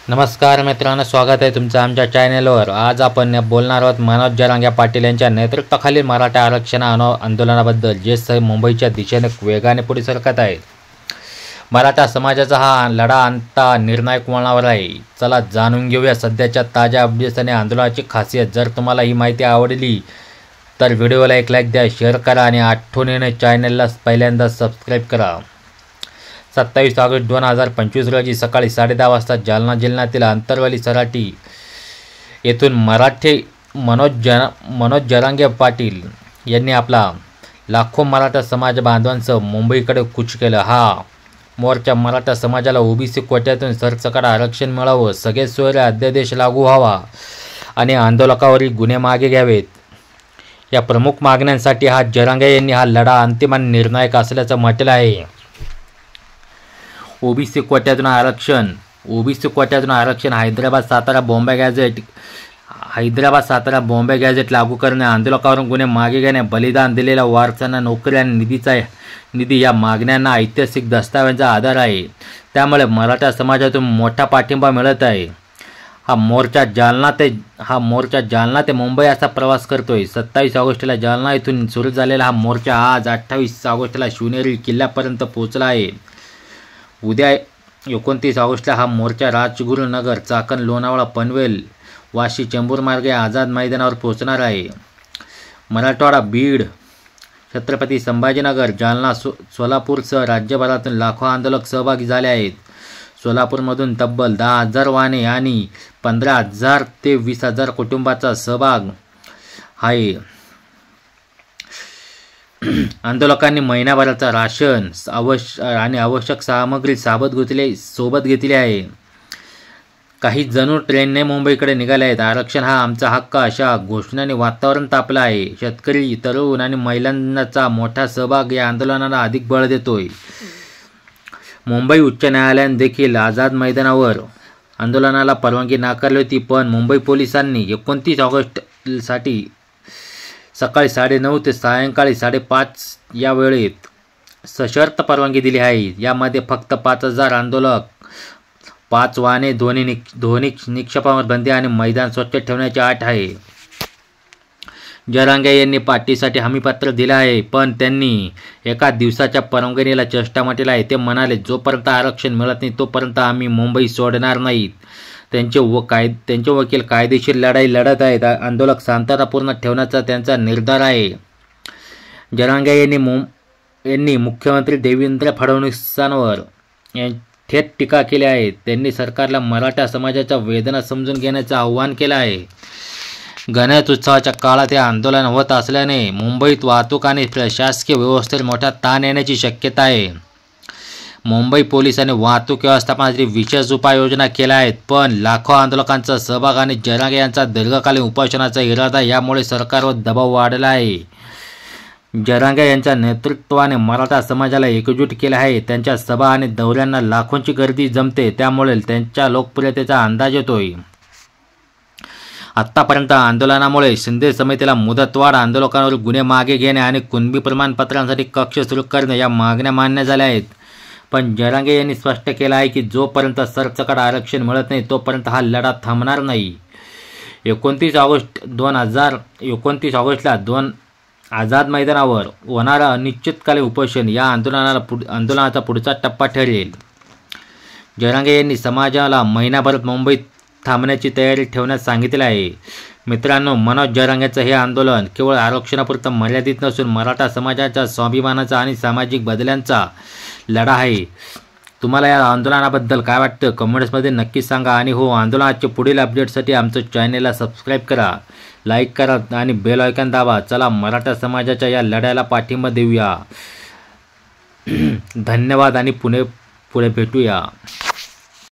नमस्कार मित्रांनो, स्वागत आहे तुमचं आमच्या चॅनलवर। आज आपण बोलणार आहोत मनोज जरांगे पाटील यांच्या नेतृत्वाखालील मराठा आरक्षण आंदोलनाबद्दल, जे मुंबईच्या दिशेने वेगाने पुढे सरकत आहे। मराठा समाजाचा हा लढा आता निर्णायक वळणावर आहे। चला जाणून घेऊया सध्याच्या ताज्या अपडेट्स आणि आंदोलनाची खासियत। जर तुम्हाला ही माहिती आवडली तर व्हिडिओला एक लाईक द्या, शेअर करा आणि आठवणीने चॅनलला पहिल्यांदा सबस्क्राईब करा। 27 ऑगस्ट 2025 रोजी सकाळी 10:30 वाजता जालना जिल्ह्यातील अंतरवाली सराटी येथून मनोज जरांगे पाटील यांनी आपला लाखो मराठा समाज बांधवांसह मुंबईकडे कूच केलं। हा मोर्चा मराठा समाजाला ओबीसी कोट्यातून सरसकट आरक्षण मिळावं, सगळे सोयरे अध्यादेश लागू व्हावा आणि आंदोलकावरील गुन्हे मागे घ्यावेत, या प्रमुख मागण्यांसाठी जरांगे यांनी हा लढा अंतिम आणि निर्णायक असल्याचं म्हटलं आहे। ओबीसी कोट्यातून आरक्षण हैदराबाद सातारा बॉम्बे गॅझेट लागू करणे, आंदोलकावरून गुन्हे मागे घेणे, बलिदान दिलेल्या वारसांना नोकरी आणि निधी या मागण्यांना ऐतिहासिक दस्तावेजांचा आधार आहे। त्यामुळे मराठा समाजातून मोठा पाठिंबा मिळत आहे। हा मोर्चा जालना ते मुंबई असा प्रवास करतोय। 27 ऑगस्टला जालना येथून सुरू झालेला हा मोर्चा आज 28 ऑगस्टला शिवनेरी किल्ल्यापर्यंत पोहोचला आहे। उद्या 29 ऑगस्टला हा मोर्चा राजगुरुनगर, चाकण, लोणावळा, पनवेल, वाशी, चेंबूर मार्गे आझाद मैदानावर पोहोचणार आहे। मराठवाडा, बीड, छत्रपती संभाजीनगर, जालना, सोलापूरसह राज्यभरातून लाखो आंदोलक सहभागी झाले आहेत। सोलापूरमधून तब्बल 10,000 वाहने आणि 15,000 ते 20,000 कुटुंबाचा सहभाग आहे। आंदोलकांनी महिनाभराचा राशन आणि आवश्यक सामग्री सोबत घेतली आहे। काही जणू ट्रेनने मुंबईकडे निघाले आहेत। आरक्षण हा आमचा हक्क अशा घोषणाने वातावरण तापलं आहे। शेतकरी, तरुण आणि महिलांचा मोठा सहभाग या आंदोलनाला अधिक बळ देतोय। मुंबई उच्च न्यायालयाने देखील आझाद मैदानावर आंदोलनाला परवानगी नाकारली होती, पण मुंबई पोलिसांनी 29 ऑगस्टसाठी सकाळी 9:30 ते सायंकाळी 5:30 या वेळेत सशर्त परवानगी दिली आहे। यामध्ये फक्त 5,000 आंदोलक, 5 वाहने, ध्वनी निक्षेपावर बंदी आणि मैदान स्वच्छ ठेवण्याची अट आहे। जरांगे यांनी पाठीसाठी हमीपत्र दिलं आहे, पण त्यांनी एका दिवसाच्या परवानगीला चेष्टा म्हटलं आहे। ते म्हणाले, जोपर्यंत आरक्षण मिळत नाही तोपर्यंत आम्ही मुंबई सोडणार नाहीत। त्यांचे वकील कायदेशीर लढाई लढत आहेत। आंदोलक शांततापूर्ण ठेवण्याचा त्यांचा निर्धार आहे। जरांगे यांनी मुख्यमंत्री देवेंद्र फडणवीसांवर थेट टीका केली आहे। त्यांनी सरकारला मराठा समाजाच्या वेदना समजून घेण्याचं आवाहन केलं आहे। गणेश उत्सवाच्या काळात हे आंदोलन होत असल्याने मुंबईत वाहतूक आणि प्रशासकीय व्यवस्थेवर मोठा ताण येण्याची शक्यता आहे। मुंबई पोलिसांनी वाहतूक व्यवस्थापनासाठी विशेष उपाययोजना केल्या आहेत, पण लाखो आंदोलकांचा सहभाग आणि जरांगे यांचा दीर्घकालीन उपोषणाचा इरादा यामुळे सरकारवर दबाव वाढला आहे। जरांगे यांच्या नेतृत्वाने मराठा समाजाला एकजूट केले आहे। त्यांच्या सभा आणि दौऱ्यांना लाखोंची गर्दी जमते, त्यामुळे त्यांच्या लोकप्रियतेचा अंदाज येतोय। आत्तापर्यंत आंदोलनामुळे शिंदे समितीला मुदतवाढ, आंदोलकांवर गुन्हे मागे घेणे आणि कुणबी प्रमाणपत्रांसाठी कक्ष सुरू करणे या मागण्या मान्य झाल्या आहेत, पण जरांगे यांनी स्पष्ट केलं आहे की जोपर्यंत सरसकट आरक्षण मिळत नाही तोपर्यंत हा लढा थांबणार नाही। 29 ऑगस्टला आझाद मैदानावर होणारं अनिश्चितकालीन उपोषण या आंदोलनाचा पुढचा टप्पा ठरेल। जरांगे यांनी समाजाला महिनाभरात मुंबईत थांबण्याची तयारी ठेवण्यास सांगितले आहे। मित्रांनो, मनोज जरांगेचं हे आंदोलन केवळ आरक्षणापुरतं मर्यादित नसून मराठा समाजाच्या स्वाभिमानाचा आणि सामाजिक बदलांचा लढा आहे। तुम्हाला या आंदोलनाबद्दल काय वाटतं कमेंट्समध्ये नक्की सांगा। आणि आंदोलनाचे पुढील अपडेट्ससाठी आमचं चॅनलला सबस्क्राईब करा, लाईक करा आणि बेल आयकॉन दाबा। चला मराठा समाजाच्या या लढ्याला पाठिंबा देऊया। धन्यवाद आणि पुढे भेटूया।